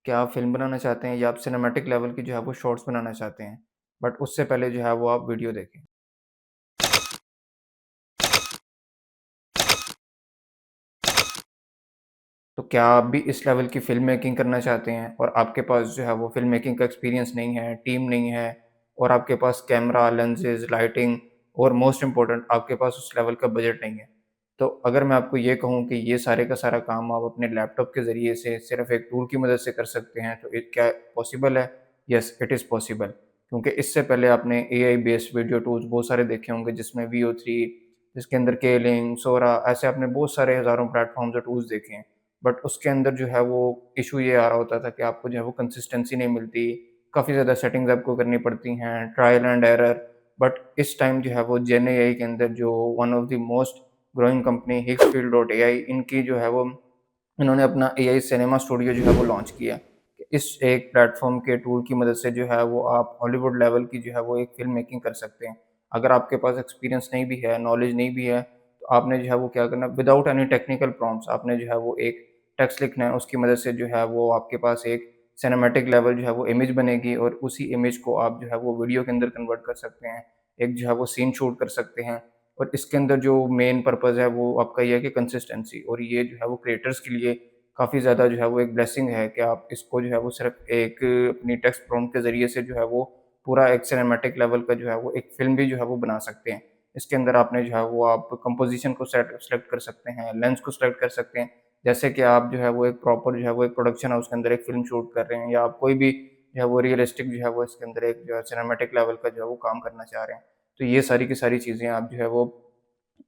क्या आप फ़िल्म बनाना चाहते हैं या आप सिनेमैटिक लेवल की जो है वो शॉट्स बनाना चाहते हैं? बट उससे पहले जो है वो आप वीडियो देखें। तो क्या आप भी इस लेवल की फ़िल्म मेकिंग करना चाहते हैं और आपके पास जो है वो फ़िल्म मेकिंग का एक्सपीरियंस नहीं है, टीम नहीं है और आपके पास कैमरा, लेंसेज़, लाइटिंग और मोस्ट इम्पोर्टेंट आपके पास उस लेवल का बजट नहीं है। तो अगर मैं आपको ये कहूँ कि ये सारे का सारा काम आप अपने लैपटॉप के ज़रिए से सिर्फ़ एक टूल की मदद से कर सकते हैं, तो क्या पॉसिबल है? Yes, it is possible. क्योंकि इससे पहले आपने एआई बेस्ड वीडियो टूल्स बहुत सारे देखे होंगे जिसमें वीओ3, जिसके अंदर केलिंग, सोरा ऐसे आपने बहुत सारे हज़ारों प्लेटफ़ॉर्म्स और टूल्स देखे हैं। बट उसके अंदर जो है वो इश्यू ये आ रहा होता था कि आपको जो है वो कंसिस्टेंसी नहीं मिलती, काफ़ी ज़्यादा सेटिंग्स आपको करनी पड़ती हैं, ट्रायल एंड एरर। बट इस टाइम जो है वो जेन एआई के अंदर जो one of the most growing company Higgsfield dot AI इनकी जो है वो इन्होंने अपना एआई सिनेमा स्टूडियो जो है वो लॉन्च किया। इस एक प्लेटफ़ॉर्म के टूल की मदद से जो है वो आप हॉलीवुड लेवल की जो है वो एक फ़िल्म मेकिंग कर सकते हैं। अगर आपके पास एक्सपीरियंस नहीं भी है, नॉलेज नहीं भी है, तो आपने जो है वो क्या करना है विदाउट एनी टेक्निकल प्रॉम्प्ट्स आपने जो है वो एक टेक्स्ट लिखना है, उसकी मदद से जो है वो आपके पास एक सिनेमैटिक लेवल जो है वो इमेज बनेगी और उसी इमेज को आप जो है वो वीडियो के अंदर कन्वर्ट कर सकते हैं। एक जो है वो सीन शूट कर सकते हैं और इसके अंदर जो मेन पर्पज़ है वो आपका ये है कि कंसिस्टेंसी और ये जो है वो क्रिएटर्स के लिए काफ़ी ज़्यादा जो है वो एक ब्लेसिंग है कि आप इसको जो है वो सिर्फ़ एक अपनी टेक्स्ट प्रॉम्प्ट के ज़रिए से जो है वो पूरा एक सिनेमैटिक लेवल का जो है वो एक फ़िल्म भी जो है वो बना सकते हैं। इसके अंदर आपने जो है वो आप कंपोज़िशन को सेलेक्ट कर सकते हैं, लेंस को सेलेक्ट कर सकते हैं। जैसे कि आप जो है वो एक प्रॉपर जो है वो एक प्रोडक्शन हाउस के अंदर एक फ़िल्म शूट कर रहे हैं या आप कोई भी जो है वो रियलिस्टिक जो है वो इसके अंदर एक जो है सिनेमैटिक लेवल का जो है वो काम करना चाह रहे हैं। तो ये सारी की सारी चीज़ें आप जो है वो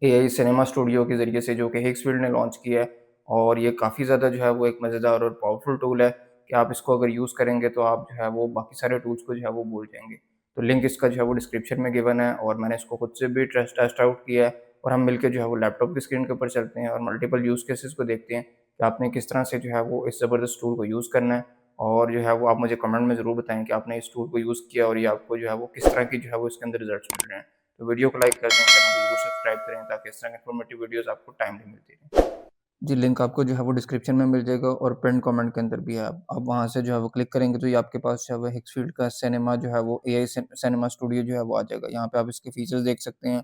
एआई सिनेमा स्टूडियो के ज़रिए से जो कि हिक्सफील्ड ने लॉन्च किया है और ये काफ़ी ज़्यादा जो है वो एक मज़ेदार और पावरफुल टूल है कि आप इसको अगर यूज़ करेंगे तो आप जो है वो बाकी सारे टूल्स को जो है वो भूल जाएँगे। तो लिंक इसका जो है वो डिस्क्रिप्शन में गिवन है और मैंने इसको खुद से भी टेस्ट टेस्ट आउट किया है और हम मिलके जो है वो लैपटॉप की स्क्रीन के ऊपर चलते हैं और मल्टीपल यूज़ केसेस को देखते हैं कि आपने किस तरह से जो है वो इस ज़बरदस्त टूल को यूज़ करना है और जो है वो आप मुझे कमेंट में ज़रूर बताएँ कि आपने इस टूल को यूज़ किया और ये आपको जो है वो किस तरह की जो है वो इसके अंदर रिज़ल्ट्स मिल रहे हैं। तो वीडियो को लाइक कर दें, चैनल को ज़रूर सब्सक्राइब करें ताकि इस तरह की इन्फॉर्मेटिव वीडियोज़ आपको टाइमली मिलती रहें। जी, लिंक आपको जो है वो डिस्क्रिप्शन में मिल जाएगा और पिन कमेंट के अंदर भी है। आप वहाँ से जो है वो क्लिक करेंगे तो ये आपके पास जो है वो हिक्सफील्ड का सिनेमा जो है वो एआई सिनेमा स्टूडियो जो है वो आ जाएगा। यहाँ पे आप इसके फीचर्स देख सकते हैं।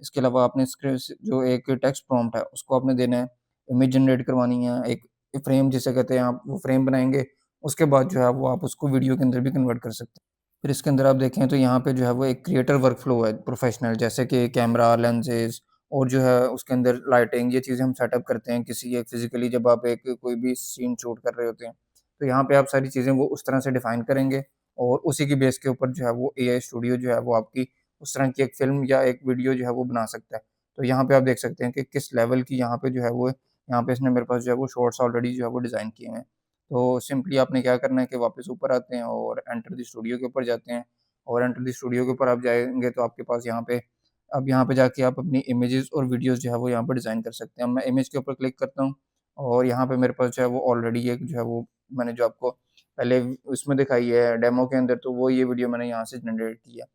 इसके अलावा आपने इसके जो एक टेक्स्ट प्रॉम्प्ट है उसको आपने देना है, इमेज जनरेट करवानी है, एक फ्रेम जिसे कहते हैं आप वो फ्रेम बनाएँगे, उसके बाद जो है वो आप उसको वीडियो के अंदर भी कन्वर्ट कर सकते हैं। फिर इसके अंदर आप देखें तो यहाँ पे जो है वो एक क्रिएटर वर्कफ़्लो है प्रोफ़ेशनल जैसे कि कैमरा, लेंसेज़ और जो है उसके अंदर लाइटिंग ये चीज़ें हम सेटअप करते हैं किसी एक फ़िज़िकली जब आप एक कोई भी सीन शूट कर रहे होते हैं। तो यहाँ पे आप सारी चीज़ें वो उस तरह से डिफ़ाइन करेंगे और उसी की बेस के ऊपर जो है वो एआई स्टूडियो जो है वो आपकी उस तरह की एक फ़िल्म या एक वीडियो जो है वो बना सकता है। तो यहाँ पे आप देख सकते हैं कि किस लेवल की यहाँ पे जो है वो यहाँ पे इसने मेरे पास जो है वो शॉट्स ऑलरेडी जो है वो डिज़ाइन किए हुए हैं। तो सिंपली आपने क्या करना है कि वापस ऊपर आते हैं और एंटर द स्टूडियो के ऊपर जाते हैं और एंटर द स्टूडियो के ऊपर आप जाएँगे तो आपके पास यहाँ पे अब यहाँ पे जाके आप अपनी इमेजेस और वीडियोज़ जो है वो यहाँ पे डिज़ाइन कर सकते हैं। अब मैं इमेज के ऊपर क्लिक करता हूँ और यहाँ पे मेरे पास जो है वो ऑलरेडी एक जो है वो मैंने जो आपको पहले उसमें दिखाई है डेमो के अंदर तो वो ये वीडियो मैंने यहाँ से जनरेट की है।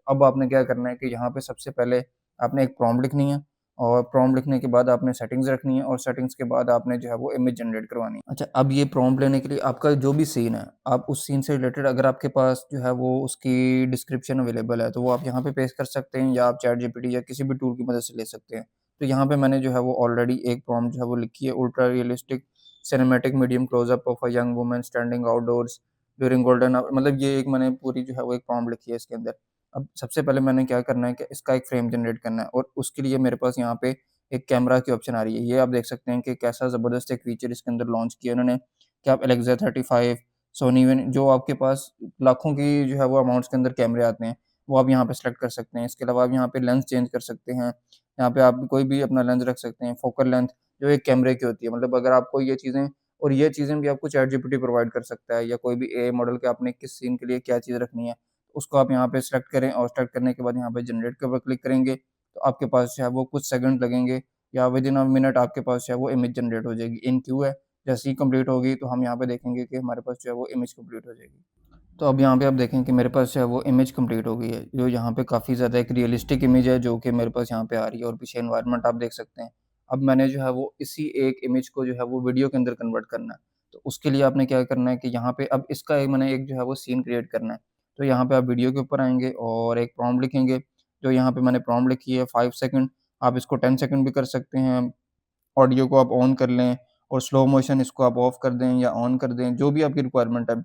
अब आपने क्या करना है कि यहाँ पे सबसे पहले आपने एक प्रॉम्प्ट लिखनी है और प्रॉम्प्ट लिखने के बाद आपने सेटिंग्स रखनी है और सेटिंग्स के बाद आपने जो है वो इमेज जनरेट करवानी है। अच्छा, अब ये प्रॉम्प्ट लेने के लिए आपका जो भी सीन है, आप उस सीन से रिलेटेड अगर आपके पास जो है वो उसकी डिस्क्रिप्शन अवेलेबल है, तो वो आप यहाँ पे पेस्ट कर सकते हैं या आप चैटजीपीटी या किसी भी टूल की मदद से ले सकते हैं। तो यहाँ पे मैंने जो है वो ऑलरेडी एक प्रॉम्प्ट जो है वो लिखी है ultra realistic cinematic medium close up of a young woman standing outdoors during golden hour मतलब ये एक मैंने पूरी जो है वो एक प्रॉम्प्ट लिखी है इसके अंदर। अब सबसे पहले मैंने क्या करना है कि इसका एक फ्रेम जनरेट करना है और उसके लिए मेरे पास यहाँ पे एक कैमरा की ऑप्शन आ रही है। ये आप देख सकते हैं कि कैसा ज़बरदस्त एक फीचर इसके अंदर लॉन्च किया इन्होंने कि आप एलेक्सा 35 सोनी वेन जो आपके पास लाखों की जो है वो अमाउंट्स के अंदर कैमरे आते हैं, वो आप यहाँ पे सेलेक्ट कर सकते हैं। इसके अलावा आप यहाँ पे लेंस चेंज कर सकते हैं। यहाँ पे आप कोई भी अपना लेंस रख सकते हैं, फोकल लेंथ जो एक कैमरे की होती है। मतलब अगर आपको ये चीज़ें और ये चीज़ें भी आपको चैटजीपीटी प्रोवाइड कर सकता है या कोई भी एआई मॉडल के आपने किस सीन के लिए क्या चीज़ रखनी है, उसको आप यहाँ पे सेलेक्ट करें और सेलेक्ट करने के बाद यहाँ पे जनरेट के ऊपर क्लिक करेंगे, तो आपके पास जो है वो कुछ सेकंड लगेंगे या विदिन अ मिनट आपके पास जो है वो इमेज जनरेट हो जाएगी। इन क्यू है, जैसे ही कंप्लीट होगी तो हम यहाँ पे देखेंगे कि हमारे पास जो है वो इमेज कंप्लीट हो जाएगी। तो अब यहाँ पे आप देखें कि मेरे पास जो है वो इमेज कंप्लीट हो गई है। जो यहाँ पे काफ़ी ज़्यादा एक रियलिस्टिक इमेज है जो कि मेरे पास यहाँ पे आ रही है और पीछे एनवायरनमेंट आप देख सकते हैं। अब मैंने जो है वो इसी एक इमेज को जो है वो वीडियो के अंदर कन्वर्ट करना है। तो उसके लिए आपने क्या करना है कि यहाँ पे अब इसका मैंने एक जो है वो सीन क्रिएट करना है। तो यहाँ पे आप वीडियो के ऊपर आएँगे और एक प्रॉम्प्ट लिखेंगे, जो यहाँ पे मैंने प्रॉम्प्ट लिखी है 5 सेकंड, आप इसको 10 सेकंड भी कर सकते हैं। ऑडियो को आप ऑन कर लें और स्लो मोशन इसको आप ऑफ कर दें या ऑन कर दें, जो भी आपकी रिक्वायरमेंट है।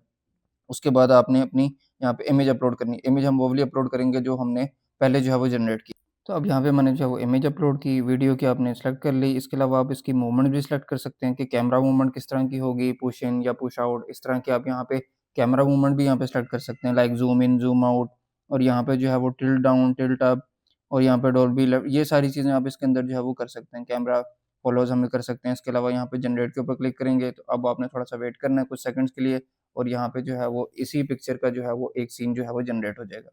उसके बाद आपने अपनी यहाँ पे इमेज अपलोड करनी है। इमेज हम वो वाली अपलोड करेंगे जो हमने पहले जो है वो जनरेट की। तो अब यहाँ पे मैंने जो है वो इमेज अपलोड की, वीडियो की आपने सेलेक्ट कर ली। इसके अलावा आप इसकी मूवमेंट भी सेलेक्ट कर सकते हैं कि कैमरा मूवमेंट किस तरह की होगी, पुश इन या पुश आउट, इस तरह की आप यहाँ पे कैमरा मूवमेंट भी यहाँ पे सेलेक्ट कर सकते हैं, like zoom in, zoom out, और यहाँ पे जो है वो टिल्ट डाउन, टिल्ट अप, और यहाँ पे डॉल्बी लेफ्ट, ये सारी चीज़ें आप इसके अंदर जो है वो कर सकते हैं। कैमरा फ़ोटोज़ हम कर सकते हैं। इसके अलावा यहाँ पे जनरेट के ऊपर क्लिक करेंगे तो अब आपने थोड़ा-सा वेट करना है कुछ सेकंड्स के लिए, और यहाँ पे जो है वो इसी पिक्चर का जो है वो एक सीन जो है वो जनरेट हो जाएगा।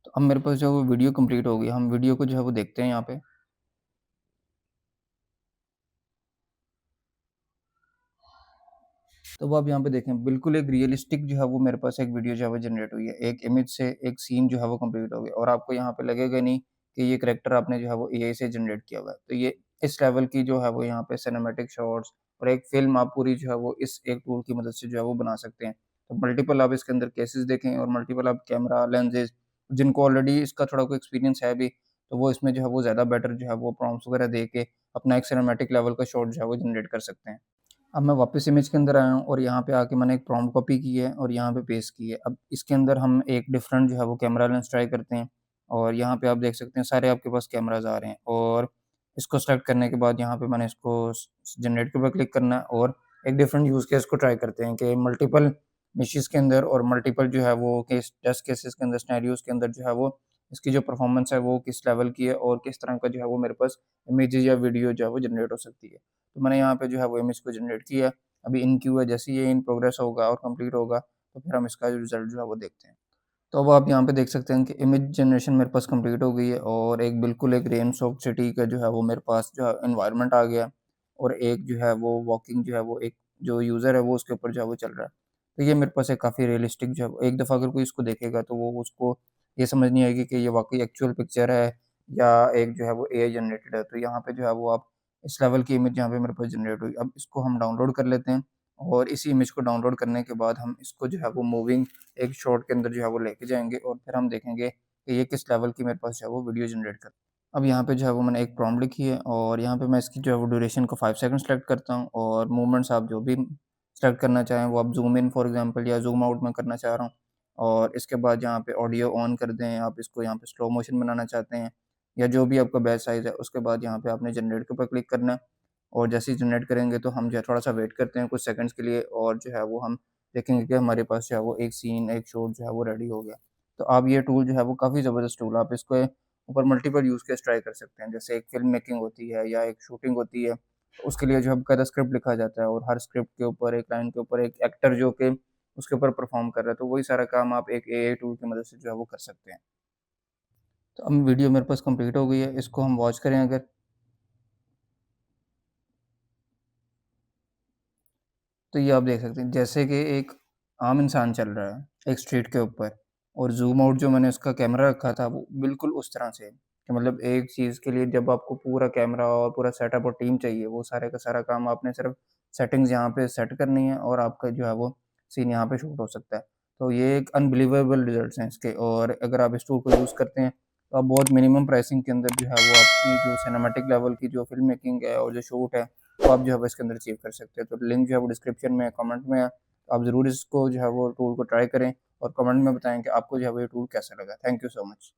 तो अब मेरे पास जो है वो वीडियो कंप्लीट हो गई। हम वीडियो को जो है वो देखते हैं यहाँ पे। तो वो आप यहाँ पे देखें, बिल्कुल एक रियलिस्टिक जो है वो मेरे पास एक वीडियो जो है वो जनरेट हुई है। एक इमेज से एक सीन जो है वो कंप्लीट हो गया, और आपको यहाँ पे लगेगा नहीं कि ये करैक्टर आपने जो है वो एआई से जनरेट किया हुआ है। तो ये इस लेवल की जो है वो यहाँ पे सिनेमैटिक शॉट्स और एक फ़िल्म आप पूरी जो है वो इस एक टूल की मदद से जो है वो बना सकते हैं। तो मल्टीपल आप इसके अंदर केसेस देखें और मल्टीपल आप कैमरा, लेंसेज़, जिनको ऑलरेडी इसका थोड़ा कोई एक्सपीरियंस है भी, तो वो इसमें जो है वो ज़्यादा बेटर जो है वो प्रॉम्प्ट्स वगैरह दे के अपना एक सिनेमैटिक लेवल का शॉट जो है वो जनरेट कर सकते हैं। अब मैं वापस इमेज के अंदर आया हूँ और यहाँ पे आके मैंने एक प्रॉम्प्ट कॉपी की है और यहाँ पे पेस्ट की है। अब इसके अंदर हम एक डिफरेंट जो है वो कैमरा लेंस ट्राई करते हैं, और यहाँ पे आप देख सकते हैं सारे आपके पास कैमराज़ आ रहे हैं, और इसको सेलेक्ट करने के बाद यहाँ पे मैंने इसको जनरेट के ऊपर क्लिक करना है, और एक डिफरेंट यूज़ केस को ट्राई करते हैं कि मल्टीपल निशेज़ के अंदर और मल्टीपल जो है वो केस टेस्ट केसेस के अंदर, सिनेरियोज़ के अंदर जो है वो इसकी जो परफॉर्मेंस है वो किस लेवल की है और किस तरह का जो है वो मेरे पास इमेजेस या वीडियो जो है वो जनरेट हो सकती है। तो मैंने यहाँ पे जो है वो इमेज को जनरेट किया। अभी इन क्यू है, जैसे ही ये इन प्रोग्रेस होगा और कंप्लीट होगा, तो फिर हम इसका जो रिज़ल्ट जो है वो देखते हैं। तो अब आप यहाँ पे देख सकते हैं कि इमेज जनरेशन मेरे पास कंप्लीट हो गई है, और एक बिल्कुल एक रेन सोक्ड सिटी का जो है वो मेरे पास जो है एनवायरनमेंट आ गया, और एक जो है वो वॉकिंग जो है वो एक जो यूज़र है वो उसके ऊपर जो है वो चल रहा है। तो ये मेरे पास एक काफ़ी रियलिस्टिक जो है वो, एक दफ़ा अगर कोई इसको देखेगा तो वो उसको ये समझ नहीं आएगी कि ये वाक़ई एक्चुअल पिक्चर है या एक जो है वो एआई जनरेटेड है। तो यहाँ पे जो है वो आप इस लेवल की इमेज यहाँ पे मेरे पास जनरेट हुई। अब इसको हम डाउनलोड कर लेते हैं, और इसी इमेज को डाउनलोड करने के बाद हम इसको जो है वो मूविंग एक शॉट के अंदर जो है वो लेके जाएँगे, और फिर हम देखेंगे कि ये किस लेवल की मेरे पास जो है वो वीडियो जनरेट कर। अब यहाँ पे जो है वो मैंने एक प्रॉम्प्ट लिखी है, और यहाँ पे मैं इसकी जो है वो ड्यूरेशन को 5 सेकंड सेलेक्ट करता हूँ, और मूवमेंट्स आप जो भी सेलेक्ट करना चाहें वो आप ज़ूम इन फॉर एग्ज़ाम्पल या ज़ूम आउट मैं करना चाह रहा हूँ। और इसके बाद यहाँ पे ऑडियो ऑन कर दें, आप इसको यहाँ पे स्लो मोशन बनाना चाहते हैं या जो भी आपका बैच साइज़ है, उसके बाद यहाँ पे आपने जनरेट के ऊपर क्लिक करना है, और जैसे ही जनरेट करेंगे तो हम जो है थोड़ा-सा वेट करते हैं कुछ सेकंड्स के लिए, और जो है वो हम देखेंगे कि हमारे पास जो है वो एक सीन, एक शॉट जो है वो रेडी हो गया। तो अब ये टूल जो है वो काफ़ी ज़बरदस्त टूल है, आप इसको ऊपर मल्टीपल यूज़ केस ट्राई कर सकते हैं। जैसे एक फ़िल्म मेकिंग होती है या एक शूटिंग होती है, तो उसके लिए जो है बाकायदा स्क्रिप्ट लिखा जाता है, और हर स्क्रिप्ट के ऊपर, एक लाइन के ऊपर एक एक्टर जो कि उसके ऊपर परफ़ॉर्म कर रहा है, तो वही सारा काम आप एक एआई टूल की मदद से जो है वो कर सकते हैं। तो अब वीडियो मेरे पास कंप्लीट हो गई है, इसको हम वॉच करें अगर, तो ये आप देख सकते हैं जैसे कि एक आम इंसान चल रहा है, एक स्ट्रीट के ऊपर, और ज़ूम आउट जो मैंने उसका कैमरा रखा था वो बिल्कुल उस तरह से कि मतलब एक चीज़ के लिए जब आपको पूरा कैमरा और पूरा सेटअप और टीम चाहिए, वो सारे का सारा काम आपने सिर्फ़ सेटिंग्स यहाँ पे सेट करनी है, और आपका जो है वो सीन यहाँ पे शूट हो सकता है। तो ये एक अनबिलीवेबल रिज़ल्ट्स हैं इसके, और अगर आप इस टूल को यूज़ करते हैं, तो आप बहुत मिनिमम प्राइसिंग के अंदर जो है वो आपकी जो सिनेमैटिक लेवल की जो फ़िल्म मेकिंग है और जो शूट है, तो आप जो है वो इसके अंदर अचीव कर सकते हैं। तो लिंक जो है वो डिस्क्रिप्शन में है, कमेंट में है। तो आप ज़रूर इसको जो है वो टूल को ट्राई करें, और कमेंट में बताएँ कि आपको जो है वो ये टूल कैसा लगा। Thank you so much.